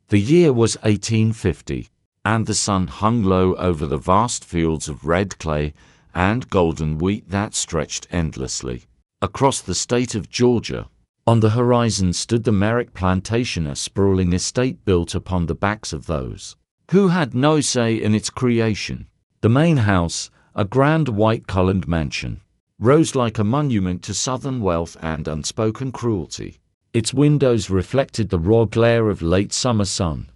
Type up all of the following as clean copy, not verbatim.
The year was 1850, and the sun hung low over the vast fields of red clay and golden wheat that stretched endlessly across the state of Georgia. On the horizon stood the Merrick Plantation, a sprawling estate built upon the backs of those who had no say in its creation. The main house, a grand white-colored mansion, rose like a monument to Southern wealth and unspoken cruelty. Its windows reflected the raw glare of late summer sun,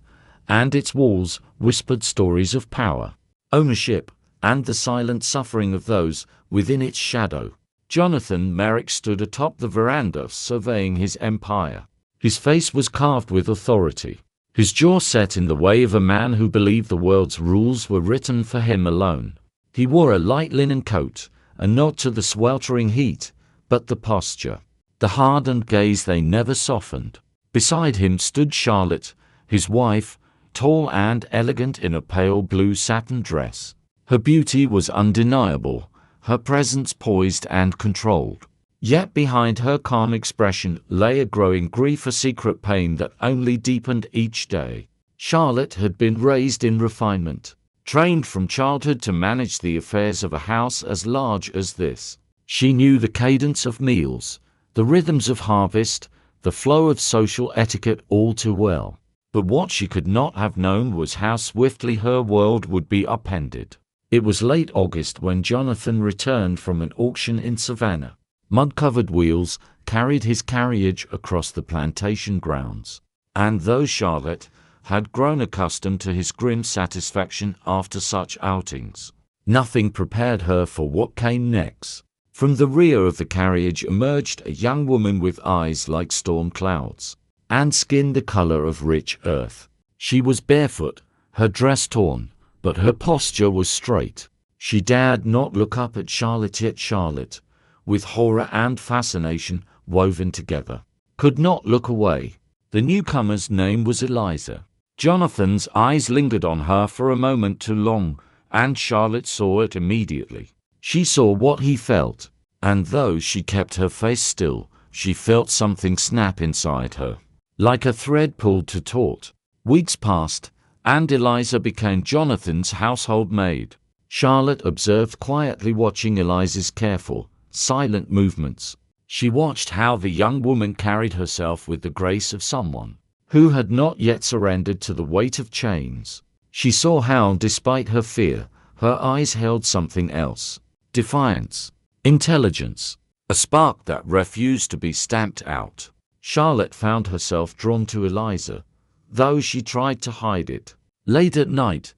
and its walls whispered stories of power, ownership, and the silent suffering of those within its shadow. Jonathan Merrick stood atop the veranda surveying his empire. His face was carved with authority, his jaw set in the way of a man who believed the world's rules were written for him alone. He wore a light linen coat, a nod to the sweltering heat, but the posture, the hardened gaze, they never softened. Beside him stood Charlotte, his wife, tall and elegant in a pale blue satin dress. Her beauty was undeniable, her presence poised and controlled. Yet behind her calm expression lay a growing grief, a secret pain that only deepened each day. Charlotte had been raised in refinement, trained from childhood to manage the affairs of a house as large as this. She knew the cadence of meals, the rhythms of harvest, the flow of social etiquette all too well. But what she could not have known was how swiftly her world would be upended. It was late August when Jonathan returned from an auction in Savannah. Mud-covered wheels carried his carriage across the plantation grounds, and though Charlotte had grown accustomed to his grim satisfaction after such outings, nothing prepared her for what came next. From the rear of the carriage emerged a young woman with eyes like storm clouds and skin the color of rich earth. She was barefoot, her dress torn, but her posture was straight. She dared not look up at Charlotte, yet Charlotte, with horror and fascination woven together, could not look away. The newcomer's name was Eliza. Jonathan's eyes lingered on her for a moment too long, and Charlotte saw it immediately. She saw what he felt, and though she kept her face still, she felt something snap inside her, like a thread pulled to taut. Weeks passed, and Eliza became Jonathan's household maid. Charlotte observed quietly, watching Eliza's careful, silent movements. She watched how the young woman carried herself with the grace of someone who had not yet surrendered to the weight of chains. She saw how, despite her fear, her eyes held something else: defiance, intelligence, a spark that refused to be stamped out. Charlotte found herself drawn to Eliza, though she tried to hide it. Late at night,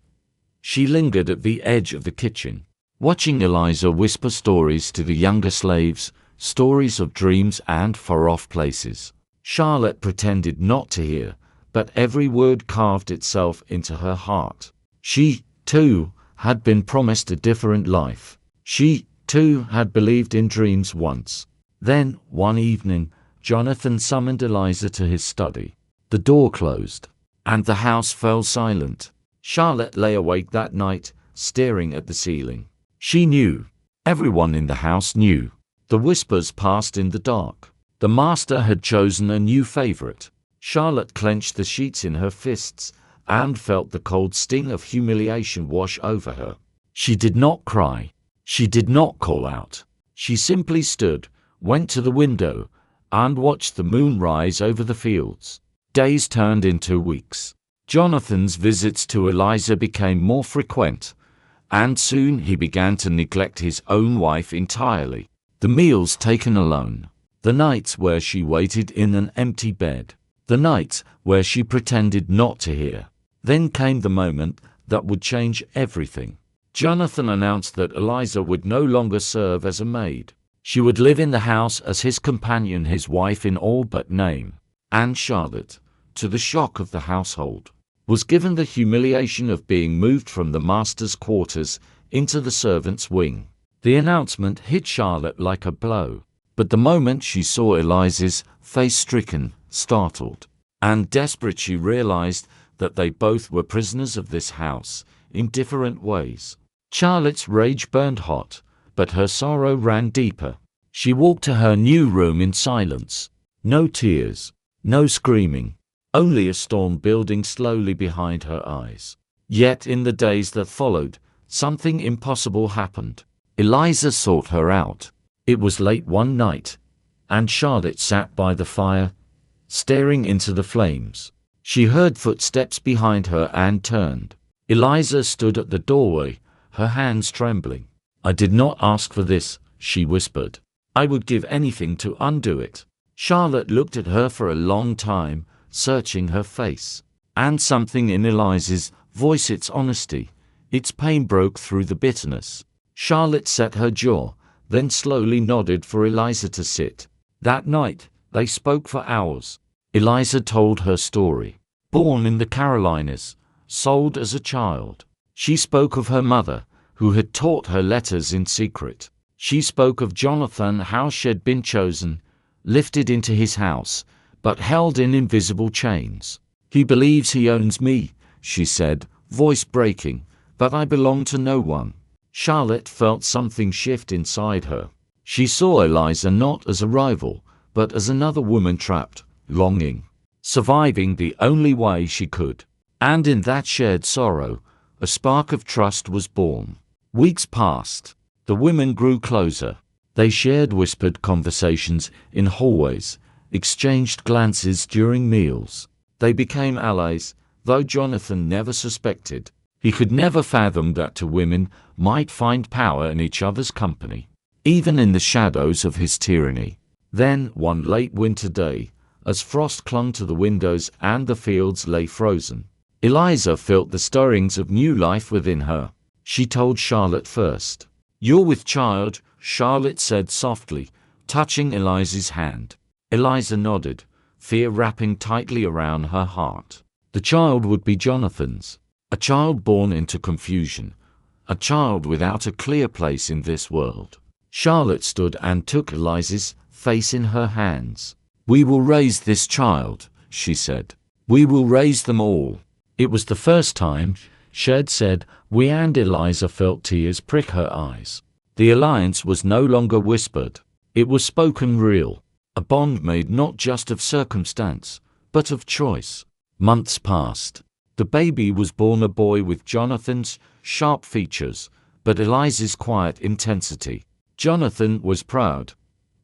she lingered at the edge of the kitchen, watching Eliza whisper stories to the younger slaves, stories of dreams and far-off places. Charlotte pretended not to hear, but every word carved itself into her heart. She, too, had been promised a different life. She, too, had believed in dreams once. Then, one evening, Jonathan summoned Eliza to his study. The door closed, and the house fell silent. Charlotte lay awake that night, staring at the ceiling. She knew. Everyone in the house knew. The whispers passed in the dark. The master had chosen a new favorite. Charlotte clenched the sheets in her fists and felt the cold sting of humiliation wash over her. She did not cry. She did not call out. She simply stood, went to the window, and watched the moon rise over the fields. Days turned into weeks. Jonathan's visits to Eliza became more frequent, and soon he began to neglect his own wife entirely. The meals taken alone, the nights where she waited in an empty bed, the nights where she pretended not to hear. Then came the moment that would change everything. Jonathan announced that Eliza would no longer serve as a maid. She would live in the house as his companion, his wife in all but name. And Charlotte, to the shock of the household, was given the humiliation of being moved from the master's quarters into the servants' wing. The announcement hit Charlotte like a blow, but the moment she saw Eliza's face, stricken, startled, and desperate, she realized that they both were prisoners of this house in different ways. Charlotte's rage burned hot, but her sorrow ran deeper. She walked to her new room in silence. No tears, no screaming, only a storm building slowly behind her eyes. Yet in the days that followed, something impossible happened. Eliza sought her out. It was late one night, and Charlotte sat by the fire, staring into the flames. She heard footsteps behind her and turned. Eliza stood at the doorway, her hands trembling. "I did not ask for this," she whispered. "I would give anything to undo it." Charlotte looked at her for a long time, searching her face. And something in Eliza's voice, its honesty, its pain, broke through the bitterness. Charlotte set her jaw, then slowly nodded for Eliza to sit. That night, they spoke for hours. Eliza told her story. Born in the Carolinas, sold as a child. She spoke of her mother, who had taught her letters in secret. She spoke of Jonathan, how she had been chosen, lifted into his house, but held in invisible chains. "He believes he owns me," she said, voice breaking, "but I belong to no one." Charlotte felt something shift inside her. She saw Eliza not as a rival, but as another woman trapped, longing, surviving the only way she could. And in that shared sorrow, a spark of trust was born. Weeks passed. The women grew closer. They shared whispered conversations in hallways, exchanged glances during meals. They became allies, though Jonathan never suspected. He could never fathom that two women might find power in each other's company, even in the shadows of his tyranny. Then, one late winter day, as frost clung to the windows and the fields lay frozen, Eliza felt the stirrings of new life within her. She told Charlotte first. "You're with child," Charlotte said softly, touching Eliza's hand. Eliza nodded, fear wrapping tightly around her heart. The child would be Jonathan's. A child born into confusion. A child without a clear place in this world. Charlotte stood and took Eliza's face in her hands. "We will raise this child," she said. "We will raise them all." It was the first time she had said "we," and Eliza felt tears prick her eyes. The alliance was no longer whispered. It was spoken real. A bond made not just of circumstance, but of choice. Months passed. The baby was born, a boy with Jonathan's sharp features, but Eliza's quiet intensity. Jonathan was proud,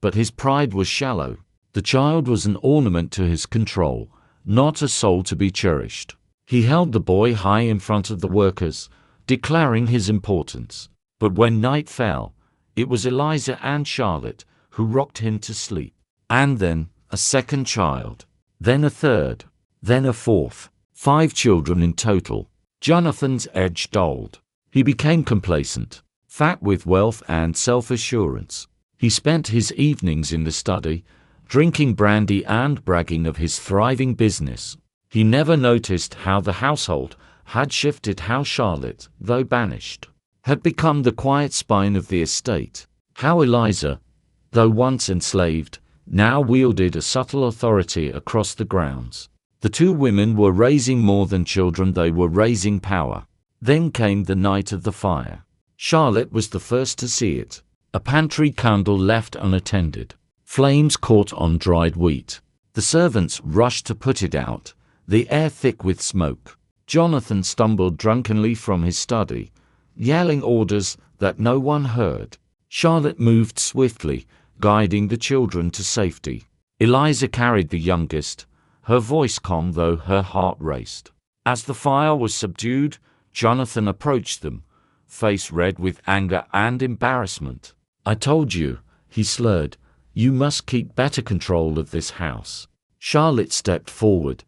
but his pride was shallow. The child was an ornament to his control, not a soul to be cherished. He held the boy high in front of the workers, declaring his importance. But when night fell, it was Eliza and Charlotte who rocked him to sleep. And then a second child, then a third, then a fourth. 5 children in total. Jonathan's edge dulled. He became complacent, fat with wealth and self-assurance. He spent his evenings in the study, drinking brandy and bragging of his thriving business. He never noticed how the household had shifted, how Charlotte, though banished, had become the quiet spine of the estate. How Eliza, though once enslaved, now wielded a subtle authority across the grounds. The two women were raising more than children, they were raising power. Then came the night of the fire. Charlotte was the first to see it. A pantry candle left unattended. Flames caught on dried wheat. The servants rushed to put it out, the air thick with smoke. Jonathan stumbled drunkenly from his study, yelling orders that no one heard. Charlotte moved swiftly, guiding the children to safety. Eliza carried the youngest, her voice calm though her heart raced. As the fire was subdued, Jonathan approached them, face red with anger and embarrassment. "I told you," he slurred, "you must keep better control of this house." Charlotte stepped forward,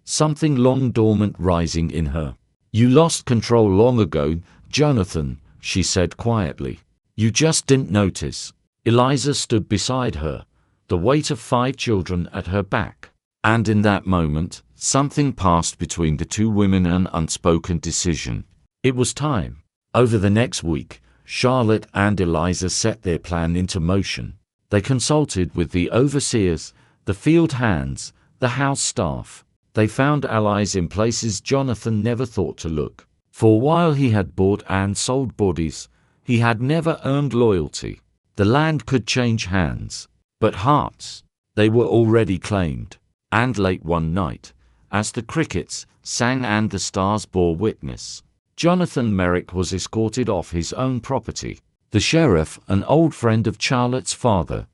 something long dormant rising in her. "You lost control long ago, Jonathan," she said quietly. "You just didn't notice." Eliza stood beside her, the weight of 5 children at her back. And in that moment, something passed between the two women, an unspoken decision. It was time. Over the next week, Charlotte and Eliza set their plan into motion. They consulted with the overseers, the field hands, the house staff. They found allies in places Jonathan never thought to look. For while he had bought and sold bodies, he had never earned loyalty. The land could change hands, but hearts, they were already claimed. And late one night, as the crickets sang and the stars bore witness. Jonathan Merrick was escorted off his own property. The sheriff, an old friend of Charlotte's father,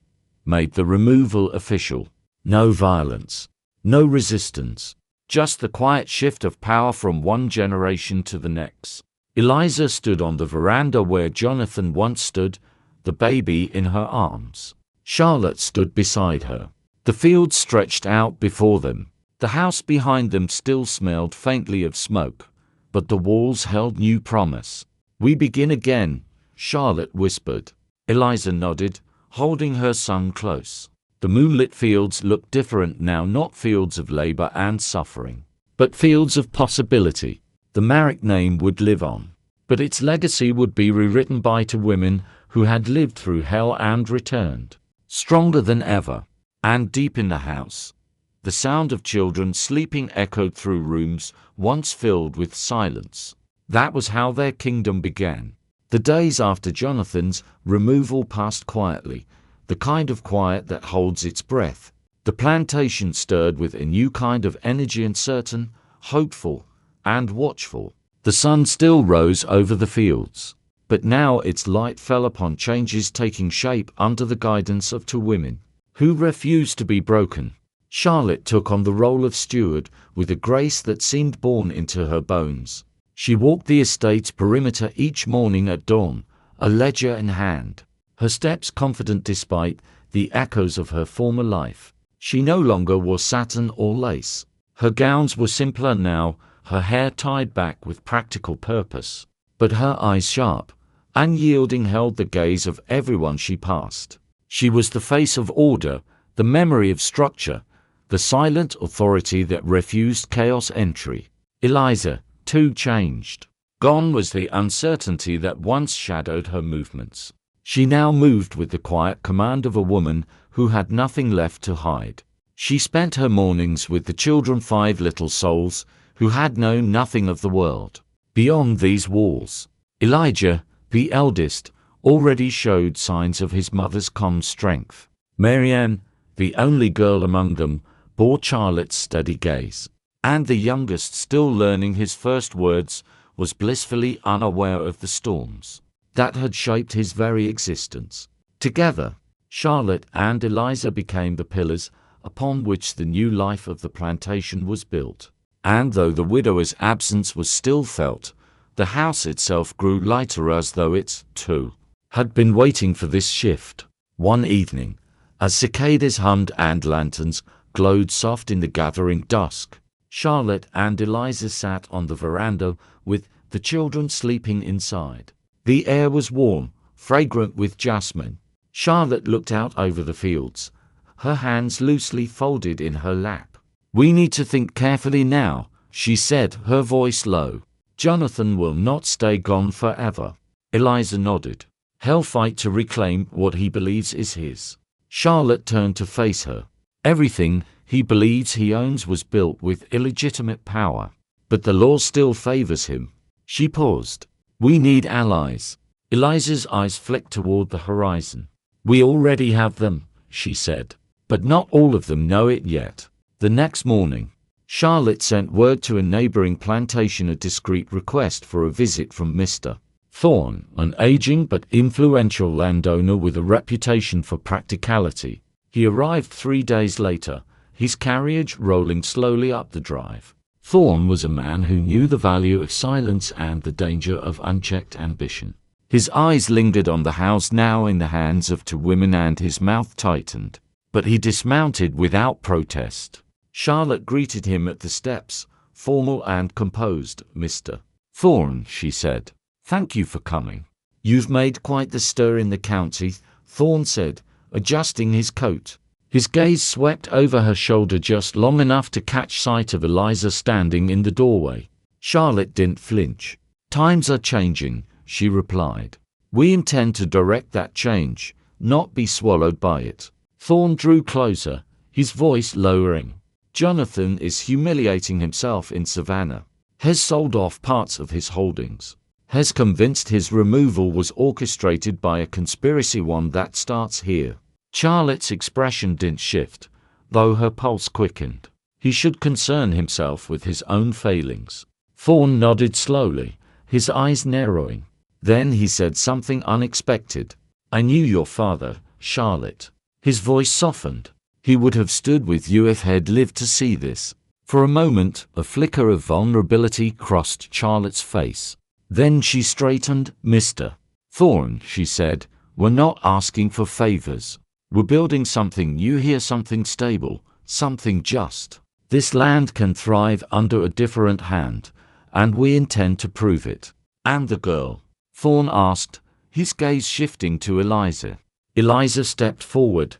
made the removal official. No violence, no resistance, just the quiet shift of power from one generation to the next. Eliza stood on the veranda where Jonathan once stood, the baby in her arms. Charlotte stood beside her. The fields stretched out before them. The house behind them still smelled faintly of smoke, but the walls held new promise. "We begin again," Charlotte whispered. Eliza nodded, holding her son close. The moonlit fields looked different now, not fields of labor and suffering, but fields of possibility. The Merrick name would live on, but its legacy would be rewritten by two women who had lived through hell and returned, stronger than ever. And deep in the house, the sound of children sleeping echoed through rooms once filled with silence. That was how their kingdom began. The days after Jonathan's removal passed quietly, the kind of quiet that holds its breath. The plantation stirred with a new kind of energy, uncertain, hopeful, and watchful. The sun still rose over the fields, but now its light fell upon changes taking shape under the guidance of two women who refused to be broken. Charlotte took on the role of steward with a grace that seemed born into her bones. She walked the estate's perimeter each morning at dawn, a ledger in hand, her steps confident despite the echoes of her former life. She no longer wore satin or lace. Her gowns were simpler now, her hair tied back with practical purpose, but her eyes sharp, unyielding, held the gaze of everyone she passed. She was the face of order, the memory of structure, the silent authority that refused chaos entry. Eliza, too, changed. Gone was the uncertainty that once shadowed her movements. She now moved with the quiet command of a woman who had nothing left to hide. She spent her mornings with the children, 5 little souls, who had known nothing of the world beyond these walls. Elijah, the eldest, already showed signs of his mother's calm strength. Marianne, the only girl among them, bore Charlotte's steady gaze. And the youngest, still learning his first words, was blissfully unaware of the storms that had shaped his very existence. Together, Charlotte and Eliza became the pillars upon which the new life of the plantation was built. And though the widower's absence was still felt, the house itself grew lighter, as though it, too, had been waiting for this shift. One evening, as cicadas hummed and lanterns glowed soft in the gathering dusk, Charlotte and Eliza sat on the veranda with the children sleeping inside. The air was warm, fragrant with jasmine. Charlotte looked out over the fields, her hands loosely folded in her lap. "We need to think carefully now," she said, her voice low. "Jonathan will not stay gone forever." Eliza nodded. "He'll fight to reclaim what he believes is his." Charlotte turned to face her. "Everything he believes he owns was built with illegitimate power, but the law still favors him." She paused. "We need allies." Eliza's eyes flicked toward the horizon. "We already have them," she said, "but not all of them know it yet." The next morning, Charlotte sent word to a neighboring plantation, a discreet request for a visit from Mr. Thorne, an aging but influential landowner with a reputation for practicality. He arrived 3 days later, his carriage rolling slowly up the drive. Thorne was a man who knew the value of silence and the danger of unchecked ambition. His eyes lingered on the house now in the hands of two women, and his mouth tightened. But he dismounted without protest. Charlotte greeted him at the steps, formal and composed. "Mr. Thorne," she said, "thank you for coming." "You've made quite the stir in the county," Thorne said, adjusting his coat. His gaze swept over her shoulder just long enough to catch sight of Eliza standing in the doorway. Charlotte didn't flinch. "Times are changing," she replied. "We intend to direct that change, not be swallowed by it." Thorne drew closer, his voice lowering. "Jonathan is humiliating himself in Savannah. Has sold off parts of his holdings. Has convinced his removal was orchestrated by a conspiracy, one that starts here." Charlotte's expression didn't shift, though her pulse quickened. He should concern himself with his own failings. Thorne nodded slowly, his eyes narrowing. Then he said something unexpected. "I knew your father, Charlotte." His voice softened. "He would have stood with you if he'd lived to see this." For a moment, a flicker of vulnerability crossed Charlotte's face. Then she straightened. "Mr. Thorne," she said, "we're not asking for favors. We're building something new here, something stable, something just. This land can thrive under a different hand, and we intend to prove it." "And the girl?" Thorne asked, his gaze shifting to Eliza. Eliza stepped forward,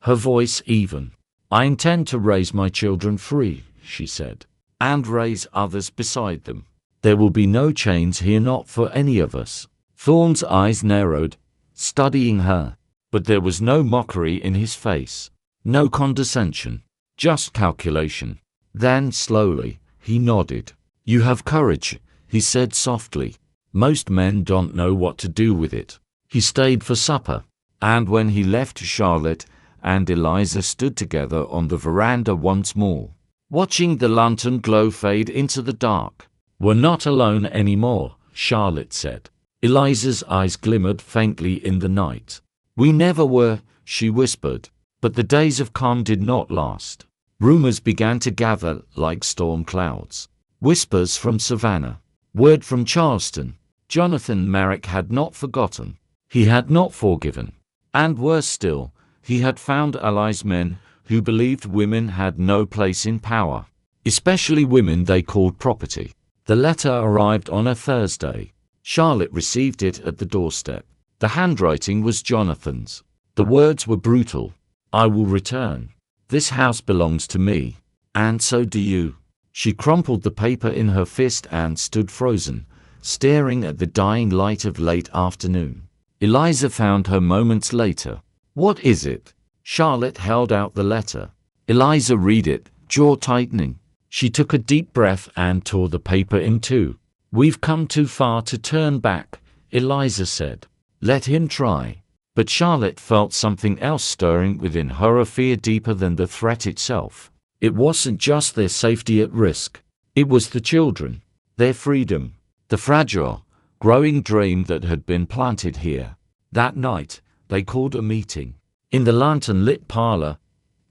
her voice even. "I intend to raise my children free," she said, "and raise others beside them. There will be no chains here, not for any of us." Thorne's eyes narrowed, studying her, but there was no mockery in his face, no condescension, just calculation. Then, slowly, he nodded. "You have courage," he said softly. "Most men don't know what to do with it." He stayed for supper, and when he left, Charlotte and Eliza stood together on the veranda once more, watching the lantern glow fade into the dark. "We're not alone anymore," Charlotte said. Eliza's eyes glimmered faintly in the night. "We never were," she whispered. But the days of calm did not last. Rumors began to gather like storm clouds. Whispers from Savannah. Word from Charleston. Jonathan Merrick had not forgotten. He had not forgiven. And worse still, he had found allies, men who believed women had no place in power, especially women they called property. The letter arrived on a Thursday. Charlotte received it at the doorstep. The handwriting was Jonathan's. The words were brutal. "I will return. This house belongs to me. And so do you." She crumpled the paper in her fist and stood frozen, staring at the dying light of late afternoon. Eliza found her moments later. "What is it?" Charlotte held out the letter. Eliza read it, jaw tightening. She took a deep breath and tore the paper in two. "We've come too far to turn back," Eliza said. "Let him try." But Charlotte felt something else stirring within her, a fear deeper than the threat itself. It wasn't just their safety at risk. It was the children, their freedom, the fragile, growing dream that had been planted here. That night, they called a meeting. In the lantern-lit parlor,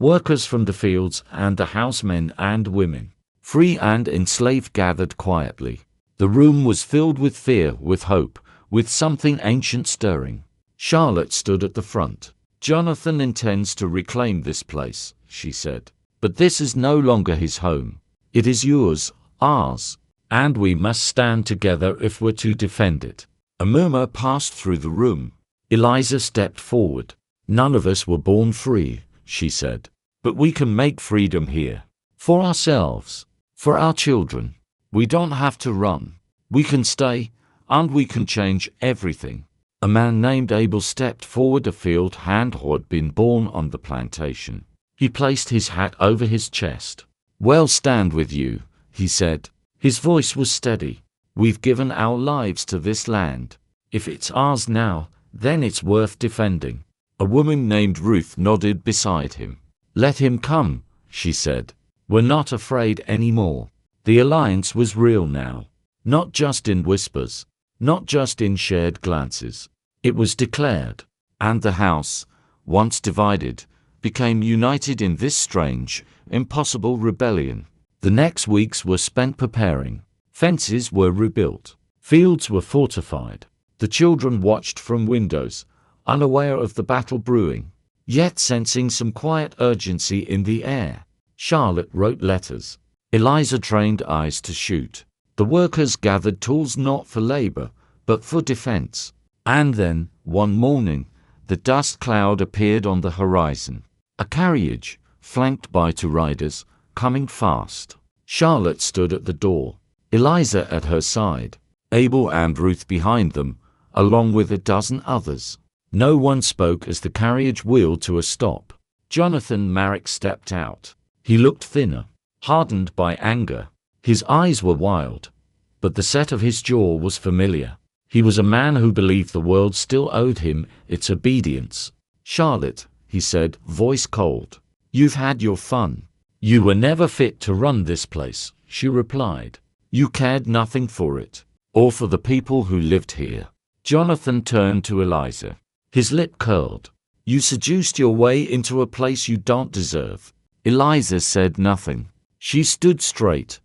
workers from the fields and the housemen and women, free and enslaved, gathered quietly. The room was filled with fear, with hope, with something ancient stirring. Charlotte stood at the front. "Jonathan intends to reclaim this place," she said. "But this is no longer his home. It is yours, ours, and we must stand together if we're to defend it." A murmur passed through the room. Eliza stepped forward. "None of us were born free," she said. "But we can make freedom here. For ourselves. For our children. We don't have to run. We can stay, and we can change everything." A man named Abel stepped forward, a field hand who had been born on the plantation. He placed his hat over his chest. "Well, stand with you," he said. His voice was steady. "We've given our lives to this land. If it's ours now, then it's worth defending." A woman named Ruth nodded beside him. "Let him come," she said. "We're not afraid anymore." The alliance was real now. Not just in whispers. Not just in shared glances. It was declared. And the house, once divided, became united in this strange, impossible rebellion. The next weeks were spent preparing. Fences were rebuilt. Fields were fortified. The children watched from windows, unaware of the battle brewing, yet sensing some quiet urgency in the air. Charlotte wrote letters. Eliza trained eyes to shoot. The workers gathered tools not for labor, but for defense. And then, one morning, the dust cloud appeared on the horizon. A carriage, flanked by two riders, coming fast. Charlotte stood at the door, Eliza at her side, Abel and Ruth behind them, along with a dozen others. No one spoke as the carriage wheeled to a stop. Jonathan Merrick stepped out. He looked thinner, hardened by anger. His eyes were wild, but the set of his jaw was familiar. He was a man who believed the world still owed him its obedience. "Charlotte," he said, voice cold, "you've had your fun. You were never fit to run this place, she replied. You cared nothing for it, or for the people who lived here. Jonathan turned to Eliza. His lip curled. You seduced your way into a place you don't deserve. Eliza said nothing. She stood straight,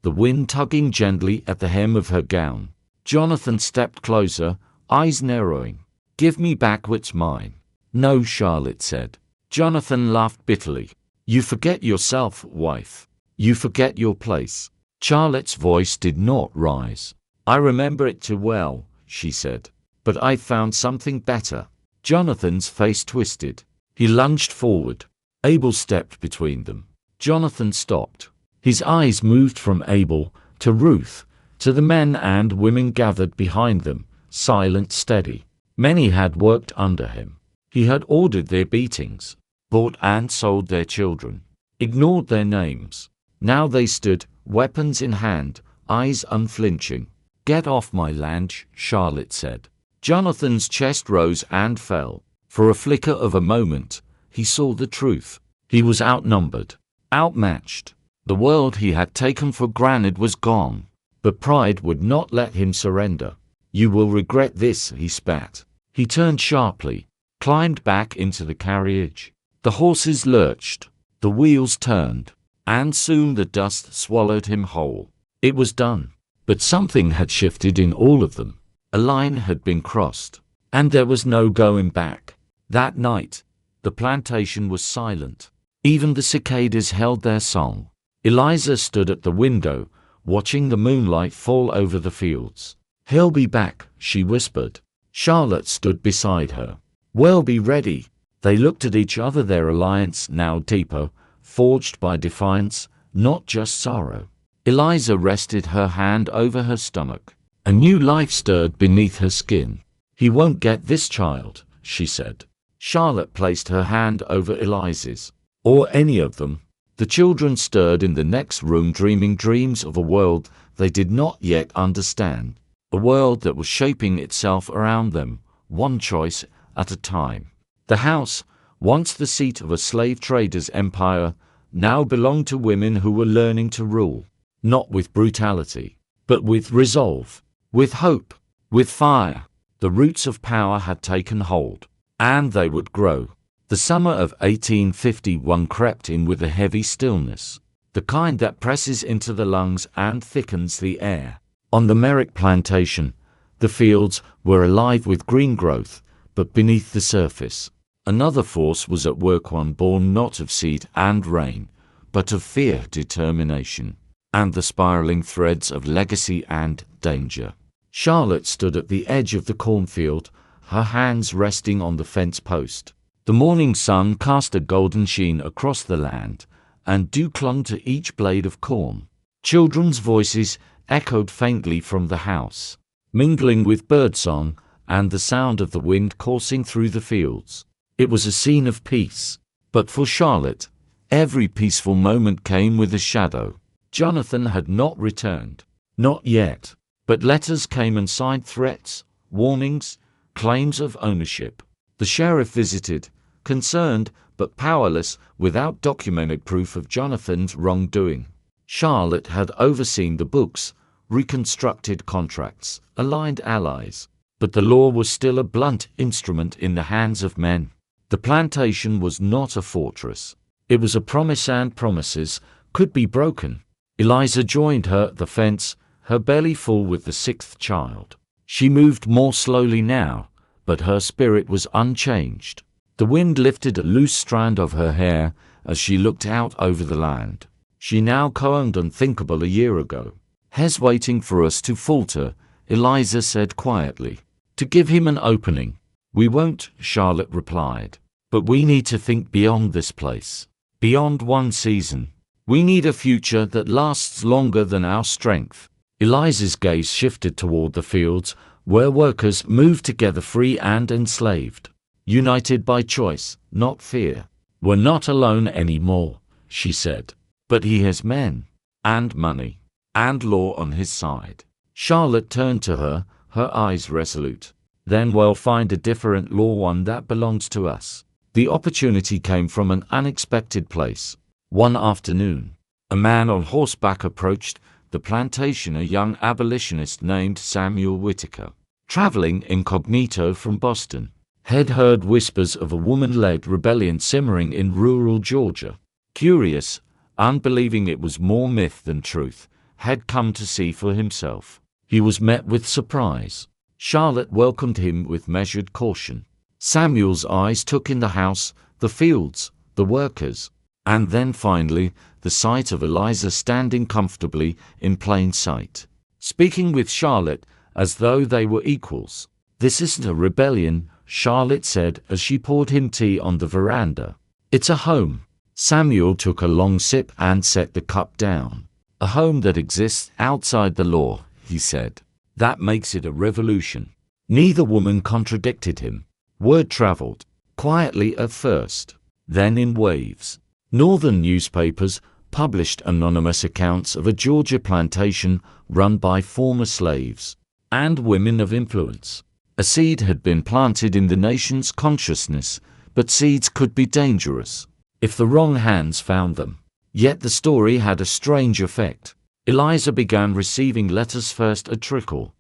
the wind tugging gently at the hem of her gown. Jonathan stepped closer, eyes narrowing. Give me back what's mine. No, Charlotte said. Jonathan laughed bitterly. You forget yourself, wife. You forget your place. Charlotte's voice did not rise. I remember it too well, she said. But I found something better. Jonathan's face twisted. He lunged forward. Abel stepped between them. Jonathan stopped. His eyes moved from Abel to Ruth, to the men and women gathered behind them, silent, steady. Many had worked under him. He had ordered their beatings, bought and sold their children, ignored their names. Now they stood, weapons in hand, eyes unflinching. Get off my land, Charlotte said. Jonathan's chest rose and fell. For a flicker of a moment, he saw the truth. He was outnumbered, outmatched. The world he had taken for granted was gone. But pride would not let him surrender. You will regret this, he spat. He turned sharply, climbed back into the carriage. The horses lurched, the wheels turned, and soon the dust swallowed him whole. It was done. But something had shifted in all of them. A line had been crossed, and there was no going back. That night, the plantation was silent. Even the cicadas held their song. Eliza stood at the window, watching the moonlight fall over the fields. He'll be back, she whispered. Charlotte stood beside her. We'll be ready. They looked at each other, their alliance now deeper, forged by defiance, not just sorrow. Eliza rested her hand over her stomach. A new life stirred beneath her skin. He won't get this child, she said. Charlotte placed her hand over Eliza's. Or any of them. The children stirred in the next room, dreaming dreams of a world they did not yet understand. A world that was shaping itself around them, one choice at a time. The house, once the seat of a slave trader's empire, now belonged to women who were learning to rule. Not with brutality, but with resolve, with hope, with fire. The roots of power had taken hold, and they would grow. The summer of 1851 crept in with a heavy stillness, the kind that presses into the lungs and thickens the air. On the Merrick plantation, the fields were alive with green growth, but beneath the surface, another force was at work, one born not of seed and rain, but of fear, determination, and the spiraling threads of legacy and danger. Charlotte stood at the edge of the cornfield, her hands resting on the fence post. The morning sun cast a golden sheen across the land, and dew clung to each blade of corn. Children's voices echoed faintly from the house, mingling with birdsong and the sound of the wind coursing through the fields. It was a scene of peace. But for Charlotte, every peaceful moment came with a shadow. Jonathan had not returned. Not yet. But letters came and signed threats, warnings, claims of ownership. The sheriff visited, concerned but powerless, without documented proof of Jonathan's wrongdoing. Charlotte had overseen the books, reconstructed contracts, aligned allies. But the law was still a blunt instrument in the hands of men. The plantation was not a fortress. It was a promise, and promises could be broken. Eliza joined her at the fence, her belly full with the sixth child. She moved more slowly now, but her spirit was unchanged. The wind lifted a loose strand of her hair as she looked out over the land. She now combed unthinkable a year ago. "He's waiting for us to falter," Eliza said quietly. "To give him an opening." "We won't," Charlotte replied. "But we need to think beyond this place. Beyond one season. We need a future that lasts longer than our strength." Eliza's gaze shifted toward the fields, where workers moved together, free and enslaved. United by choice, not fear. "We're not alone anymore," she said. "But he has men, and money, and law on his side." Charlotte turned to her, her eyes resolute. "Then we'll find a different law, one that belongs to us." The opportunity came from an unexpected place. One afternoon, a man on horseback approached the plantation, a young abolitionist named Samuel Whitaker. Traveling incognito from Boston, had heard whispers of a woman-led rebellion simmering in rural Georgia. Curious, unbelieving it was more myth than truth, had come to see for himself. He was met with surprise. Charlotte welcomed him with measured caution. Samuel's eyes took in the house, the fields, the workers, and then finally the sight of Eliza standing comfortably in plain sight, speaking with Charlotte as though they were equals. "This isn't a rebellion," Charlotte said as she poured him tea on the veranda. "It's a home." Samuel took a long sip and set the cup down. "A home that exists outside the law," he said. "That makes it a revolution." Neither woman contradicted him. Word traveled, quietly at first, then in waves. Northern newspapers published anonymous accounts of a Georgia plantation run by former slaves and women of influence. A seed had been planted in the nation's consciousness, but seeds could be dangerous if the wrong hands found them. Yet the story had a strange effect. Eliza began receiving letters, first a trickle,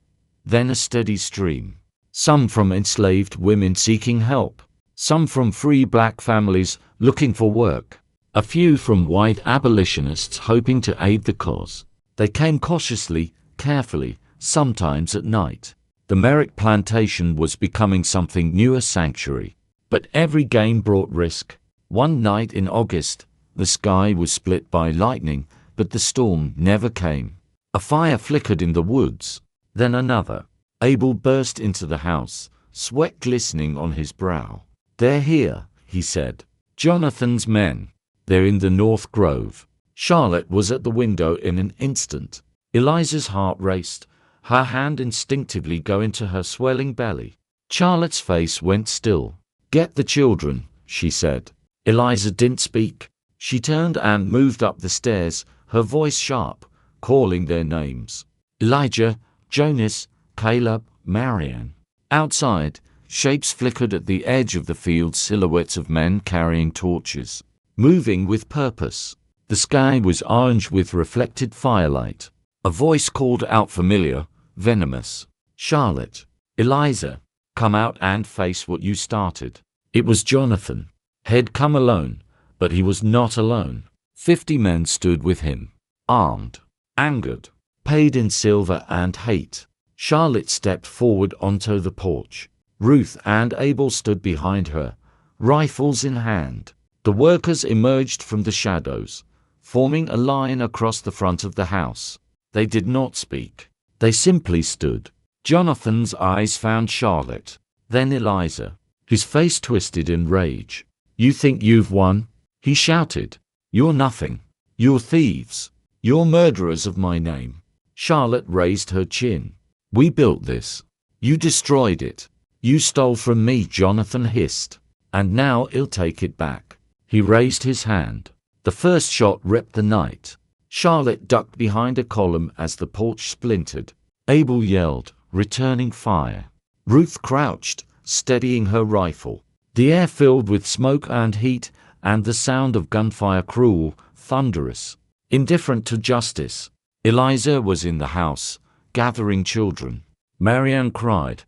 then a steady stream. Some from enslaved women seeking help, some from free black families looking for work, a few from white abolitionists hoping to aid the cause. They came cautiously, carefully, sometimes at night. The Merrick plantation was becoming something new, a sanctuary. But every game brought risk. One night in August, the sky was split by lightning, but the storm never came. A fire flickered in the woods, then another. Abel burst into the house, sweat glistening on his brow. "They're here," he said. "Jonathan's men. They're in the North Grove." Charlotte was at the window in an instant. Eliza's heart raced, her hand instinctively going to her swelling belly. Charlotte's face went still. "Get the children," she said. Eliza didn't speak. She turned and moved up the stairs, her voice sharp, calling their names. Elijah, Jonas, Caleb, Marianne. Outside, shapes flickered at the edge of the field, silhouettes of men carrying torches, moving with purpose. The sky was orange with reflected firelight. A voice called out, familiar, venomous. "Charlotte, Eliza, come out and face what you started." It was Jonathan. He'd come alone, but he was not alone. 50 men stood with him, armed, angered, paid in silver and hate. Charlotte stepped forward onto the porch. Ruth and Abel stood behind her, rifles in hand. The workers emerged from the shadows, forming a line across the front of the house. They did not speak. They simply stood. Jonathan's eyes found Charlotte, then Eliza. His face twisted in rage. "You think you've won?" he shouted. "You're nothing. You're thieves. You're murderers of my name." Charlotte raised her chin. "We built this. You destroyed it. You stole from me," Jonathan hissed. "And now he'll take it back." He raised his hand. The first shot ripped the night. Charlotte ducked behind a column as the porch splintered. Abel yelled, returning fire. Ruth crouched, steadying her rifle. The air filled with smoke and heat, and the sound of gunfire, cruel, thunderous, indifferent to justice. Eliza was in the house, gathering children. Marianne cried,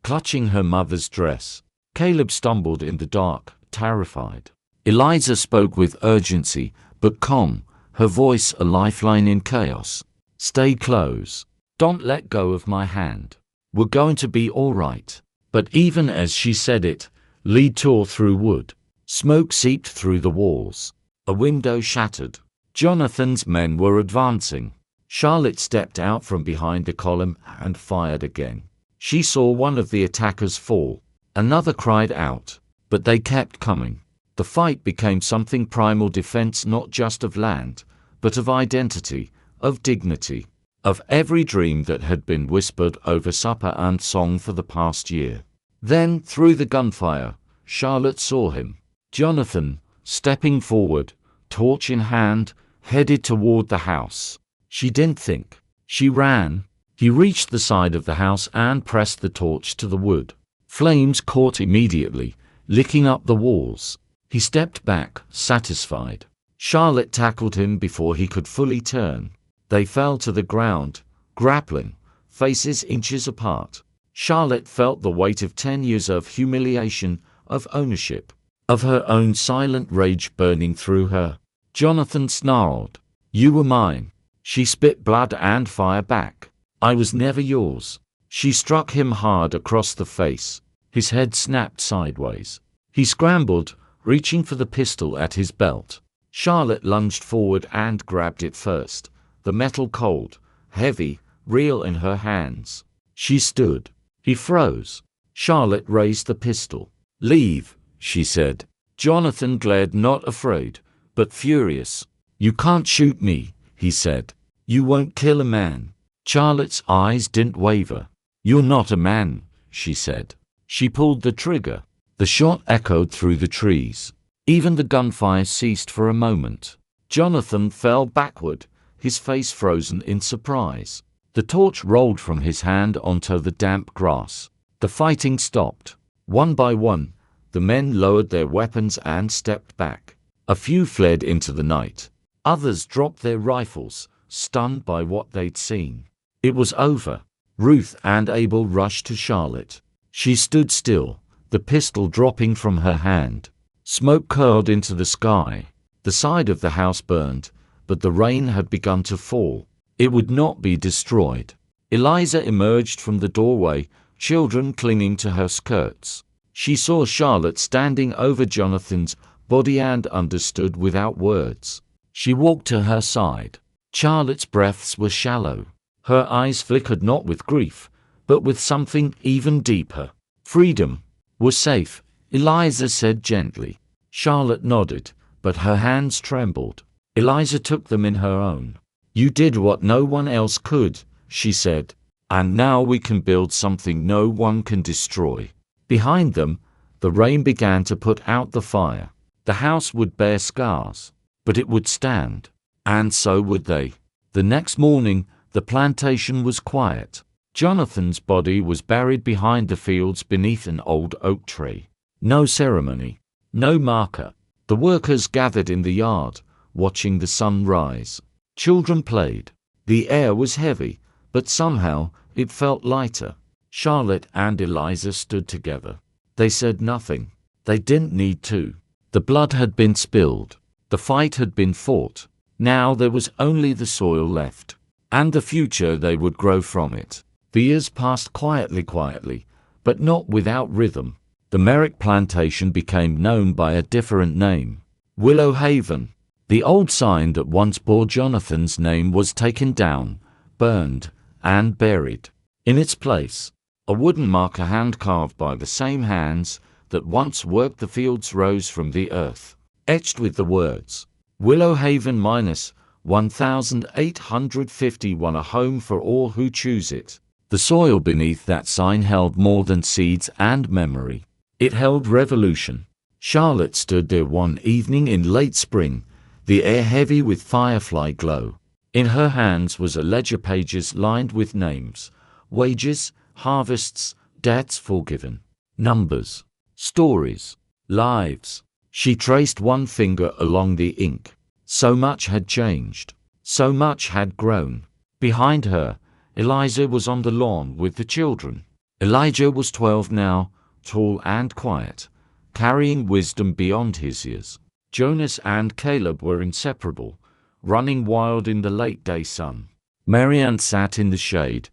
clutching her mother's dress. Caleb stumbled in the dark, terrified. Eliza spoke with urgency, but calm, her voice a lifeline in chaos. "Stay close. Don't let go of my hand. We're going to be all right." But even as she said it, lead tore through wood. Smoke seeped through the walls. A window shattered. Jonathan's men were advancing. Charlotte stepped out from behind the column and fired again. She saw one of the attackers fall. Another cried out, but they kept coming. The fight became something primal, defense not just of land, but of identity, of dignity, of every dream that had been whispered over supper and song for the past year. Then, through the gunfire, Charlotte saw him. Jonathan, stepping forward, torch in hand, headed toward the house. She didn't think. She ran. He reached the side of the house and pressed the torch to the wood. Flames caught immediately, licking up the walls. He stepped back, satisfied. Charlotte tackled him before he could fully turn. They fell to the ground, grappling, faces inches apart. Charlotte felt the weight of 10 years of humiliation, of ownership, of her own silent rage burning through her. Jonathan snarled, "You were mine." She spit blood and fire back. "I was never yours." She struck him hard across the face. His head snapped sideways. He scrambled, reaching for the pistol at his belt. Charlotte lunged forward and grabbed it first, the metal cold, heavy, real in her hands. She stood. He froze. Charlotte raised the pistol. "Leave," she said. Jonathan glared, not afraid, but furious. "You can't shoot me," he said. "You won't kill a man." Charlotte's eyes didn't waver. "You're not a man," she said. She pulled the trigger. The shot echoed through the trees. Even the gunfire ceased for a moment. Jonathan fell backward, his face frozen in surprise. The torch rolled from his hand onto the damp grass. The fighting stopped. One by one, the men lowered their weapons and stepped back. A few fled into the night. Others dropped their rifles, stunned by what they'd seen. It was over. Ruth and Abel rushed to Charlotte. She stood still, the pistol dropping from her hand. Smoke curled into the sky. The side of the house burned, but the rain had begun to fall. It would not be destroyed. Eliza emerged from the doorway, children clinging to her skirts. She saw Charlotte standing over Jonathan's body and understood without words. She walked to her side. Charlotte's breaths were shallow. Her eyes flickered not with grief, but with something even deeper. "Freedom. We're safe," Eliza said gently. Charlotte nodded, but her hands trembled. Eliza took them in her own. "You did what no one else could," she said, "and now we can build something no one can destroy." Behind them, the rain began to put out the fire. The house would bear scars, but it would stand. And so would they. The next morning, the plantation was quiet. Jonathan's body was buried behind the fields beneath an old oak tree. No ceremony, no marker. The workers gathered in the yard, watching the sun rise. Children played. The air was heavy, but somehow it felt lighter. Charlotte and Eliza stood together. They said nothing. They didn't need to. The blood had been spilled. The fight had been fought. Now there was only the soil left, and the future they would grow from it. The years passed quietly, but not without rhythm. The Merrick plantation became known by a different name. Willow Haven. The old sign that once bore Jonathan's name was taken down, burned, and buried. In its place, a wooden marker hand-carved by the same hands that once worked the fields rose from the earth, etched with the words, "Willow Haven -1851, a home for all who choose it." The soil beneath that sign held more than seeds and memory. It held revolution. Charlotte stood there one evening in late spring, the air heavy with firefly glow. In her hands was a ledger, pages lined with names, wages, harvests, debts forgiven, numbers, stories, lives. She traced one finger along the ink. So much had changed. So much had grown. Behind her, Eliza was on the lawn with the children. Elijah was 12 now, tall and quiet, carrying wisdom beyond his years. Jonas and Caleb were inseparable, running wild in the late-day sun. Marianne sat in the shade,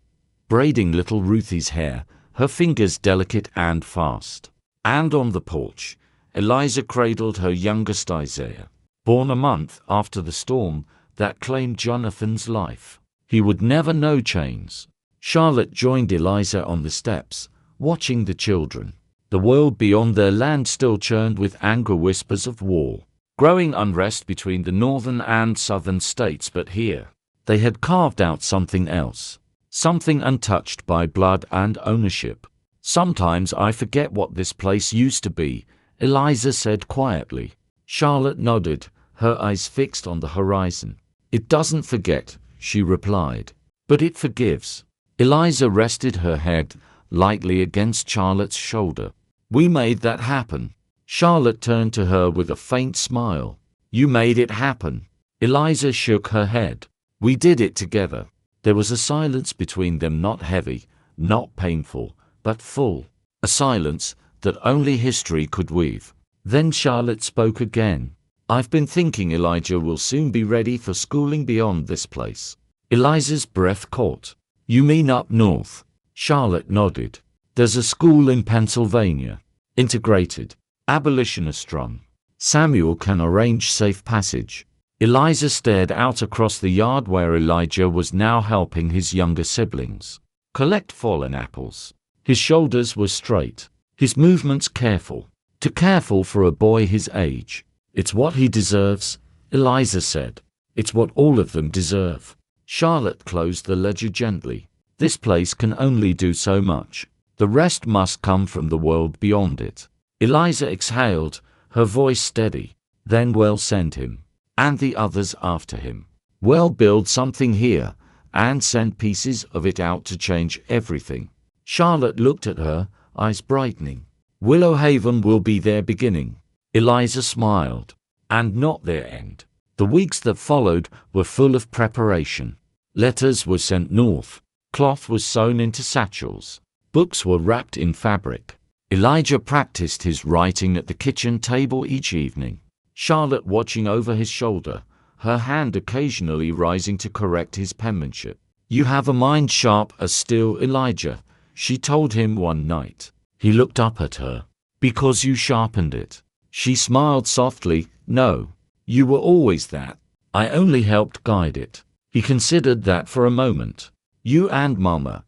braiding little Ruthie's hair, her fingers delicate and fast. And on the porch, Eliza cradled her youngest Isaiah, born a month after the storm that claimed Jonathan's life. He would never know chains. Charlotte joined Eliza on the steps, watching the children. The world beyond their land still churned with angry whispers of war, growing unrest between the northern and southern states, but here, they had carved out something else, something untouched by blood and ownership. "Sometimes I forget what this place used to be," Eliza said quietly. Charlotte nodded, her eyes fixed on the horizon. "It doesn't forget," she replied, "but it forgives." Eliza rested her head lightly against Charlotte's shoulder. "We made that happen." Charlotte turned to her with a faint smile. You made it happen. Eliza shook her head. We did it together. There was a silence between them, not heavy, not painful, but full. A silence that only history could weave. Then Charlotte spoke again. I've been thinking Elijah will soon be ready for schooling beyond this place. Eliza's breath caught. You mean up north? Charlotte nodded. There's a school in Pennsylvania. Integrated. Abolitionist run. Samuel can arrange safe passage. Eliza stared out across the yard where Elijah was now helping his younger siblings collect fallen apples. His shoulders were straight, his movements careful. Too careful for a boy his age. It's what he deserves, Eliza said. It's what all of them deserve. Charlotte closed the ledger gently. This place can only do so much. The rest must come from the world beyond it. Eliza exhaled, her voice steady. Then we'll send him. And the others after him. We'll build something here, and send pieces of it out to change everything. Charlotte looked at her, eyes brightening. Willow Haven will be their beginning. Eliza smiled. And not their end. The weeks that followed were full of preparation. Letters were sent north. Cloth was sewn into satchels. Books were wrapped in fabric. Elijah practiced his writing at the kitchen table each evening. Charlotte watching over his shoulder, her hand occasionally rising to correct his penmanship. You have a mind sharp as steel, Elijah, she told him one night. He looked up at her. Because you sharpened it. She smiled softly. No, you were always that. I only helped guide it. He considered that for a moment. You and Mama,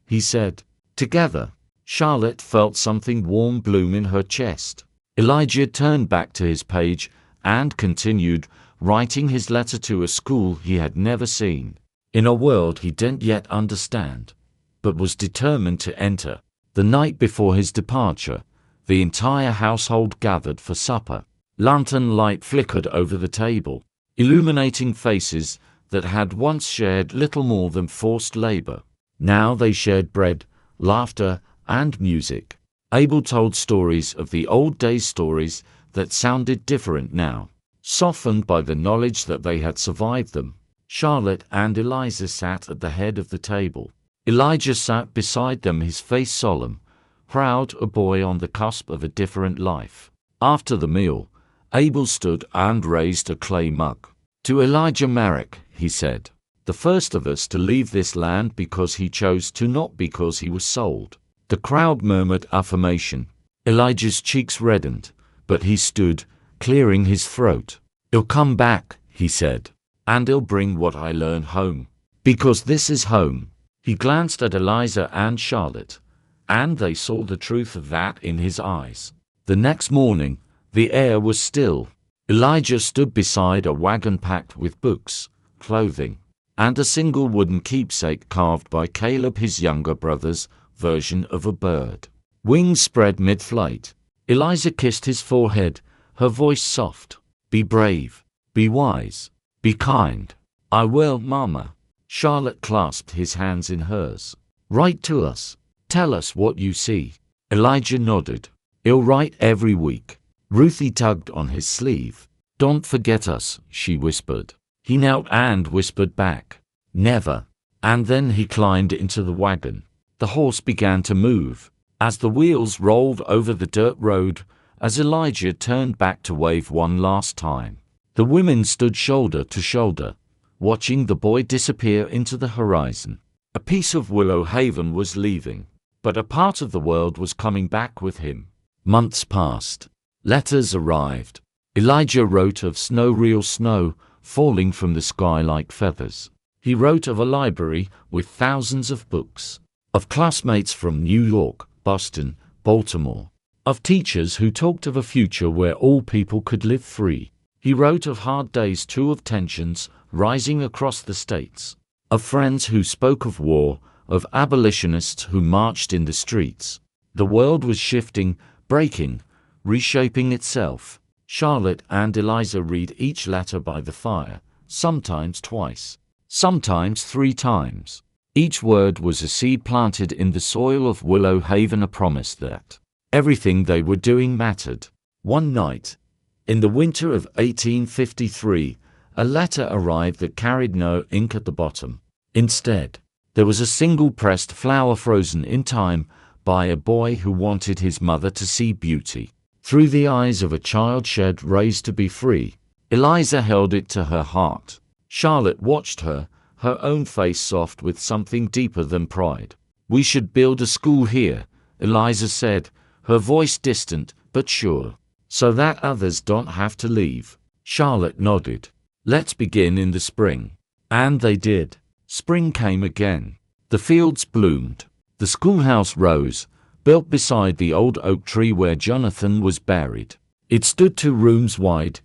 he said. Together. Charlotte felt something warm bloom in her chest. Elijah turned back to his page and continued writing his letter to a school he had never seen, in a world he didn't yet understand, but was determined to enter. The night before his departure, the entire household gathered for supper. Lantern light flickered over the table, illuminating faces that had once shared little more than forced labor. Now they shared bread, laughter, and music. Abel told stories of the old days, stories that sounded different now, softened by the knowledge that they had survived them. Charlotte and Eliza sat at the head of the table. Elijah sat beside them, his face solemn, proud, a boy on the cusp of a different life. After the meal, Abel stood and raised a clay mug. To Elijah Merrick, he said, the first of us to leave this land because he chose to, not because he was sold. The crowd murmured affirmation. Elijah's cheeks reddened, but he stood, clearing his throat. He'll come back, he said, and he'll bring what I learned home. Because this is home. He glanced at Eliza and Charlotte, and they saw the truth of that in his eyes. The next morning, the air was still. Elijah stood beside a wagon packed with books, clothing, and a single wooden keepsake carved by Caleb, his younger brother's version of a bird. Wings spread mid-flight. Eliza kissed his forehead, her voice soft. Be brave. Be wise. Be kind. I will, Mama. Charlotte clasped his hands in hers. Write to us. Tell us what you see. Elijah nodded. He'll write every week. Ruthie tugged on his sleeve. Don't forget us, she whispered. He knelt and whispered back. Never. And then he climbed into the wagon. The horse began to move. As the wheels rolled over the dirt road, as Elijah turned back to wave one last time, the women stood shoulder to shoulder, watching the boy disappear into the horizon. A piece of Willow Haven was leaving, but a part of the world was coming back with him. Months passed. Letters arrived. Elijah wrote of snow, real snow, falling from the sky like feathers. He wrote of a library with thousands of books, of classmates from New York, Boston, Baltimore, of teachers who talked of a future where all people could live free. He wrote of hard days too, of tensions rising across the states, of friends who spoke of war, of abolitionists who marched in the streets. The world was shifting, breaking, reshaping itself. Charlotte and Eliza read each letter by the fire, sometimes twice, sometimes 3 times. Each word was a seed planted in the soil of Willow Haven, a promise that everything they were doing mattered. One night, In the winter of 1853, a letter arrived that carried no ink at the bottom. Instead, there was a single pressed flower frozen in time by a boy who wanted his mother to see beauty through the eyes of a child shed raised to be free. Eliza held it to her heart. Charlotte watched her own face soft with something deeper than pride. "We should build a school here," Eliza said, her voice distant but sure, "so that others don't have to leave." Charlotte nodded. "Let's begin in the spring." And they did. Spring came again. The fields bloomed. The schoolhouse rose, built beside the old oak tree where Jonathan was buried. It stood 2 rooms wide,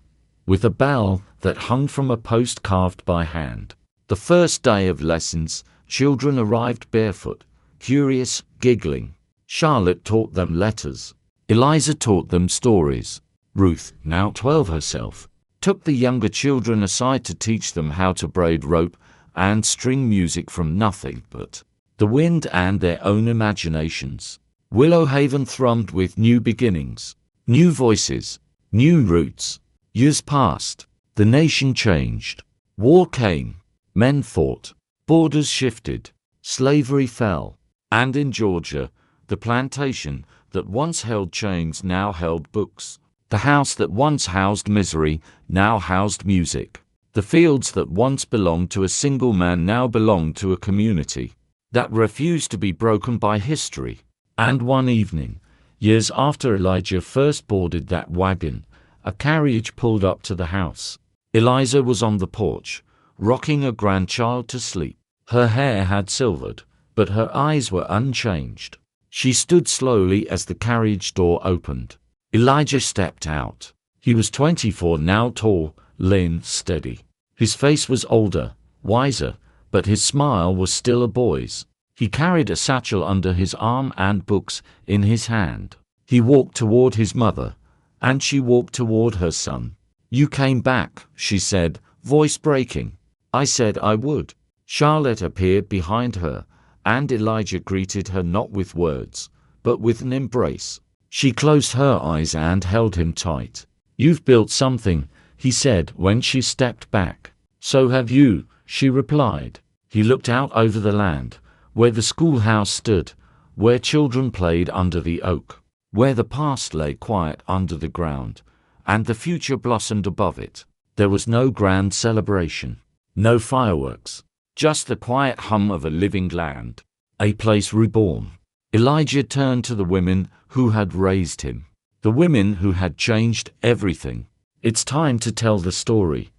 with a bell that hung from a post carved by hand. The first day of lessons, children arrived barefoot, curious, giggling. Charlotte taught them letters. Eliza taught them stories. Ruth, now 12 herself, took the younger children aside to teach them how to braid rope and string music from nothing but the wind and their own imaginations. Willow Haven thrummed with new beginnings, new voices, new roots. Years passed. The nation changed. War came. Men fought. Borders shifted. Slavery fell. And in Georgia, the plantation that once held chains now held books. The house that once housed misery now housed music. The fields that once belonged to a single man now belonged to a community that refused to be broken by history. And one evening, years after Elijah first boarded that wagon, a carriage pulled up to the house. Eliza was on the porch, rocking a grandchild to sleep. Her hair had silvered, but her eyes were unchanged. She stood slowly as the carriage door opened. Elijah stepped out. He was 24 now, tall, lean, steady. His face was older, wiser, but his smile was still a boy's. He carried a satchel under his arm and books in his hand. He walked toward his mother, and she walked toward her son. "You came back," she said, voice breaking. "I said I would." Charlotte appeared behind her, and Elijah greeted her not with words, but with an embrace. She closed her eyes and held him tight. "You've built something," he said when she stepped back. "So have you," she replied. He looked out over the land, where the schoolhouse stood, where children played under the oak, where the past lay quiet under the ground, and the future blossomed above it. There was no grand celebration, no fireworks, just the quiet hum of a living land, a place reborn. Elijah turned to the women who had raised him, the women who had changed everything. "It's time to tell the story,"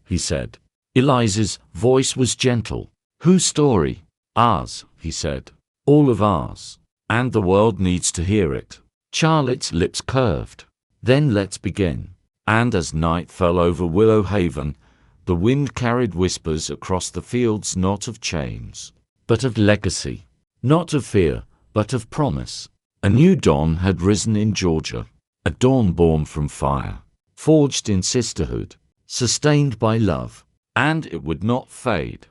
he said. Eliza's voice was gentle. "Whose story?" "Ours," he said. "All of ours. And the world needs to hear it." Charlotte's lips curved. "Then let's begin." And as night fell over Willow Haven, the wind carried whispers across the fields, not of chains, but of legacy. Not of fear, but of promise. A new dawn had risen in Georgia, a dawn born from fire, forged in sisterhood, sustained by love, and it would not fade.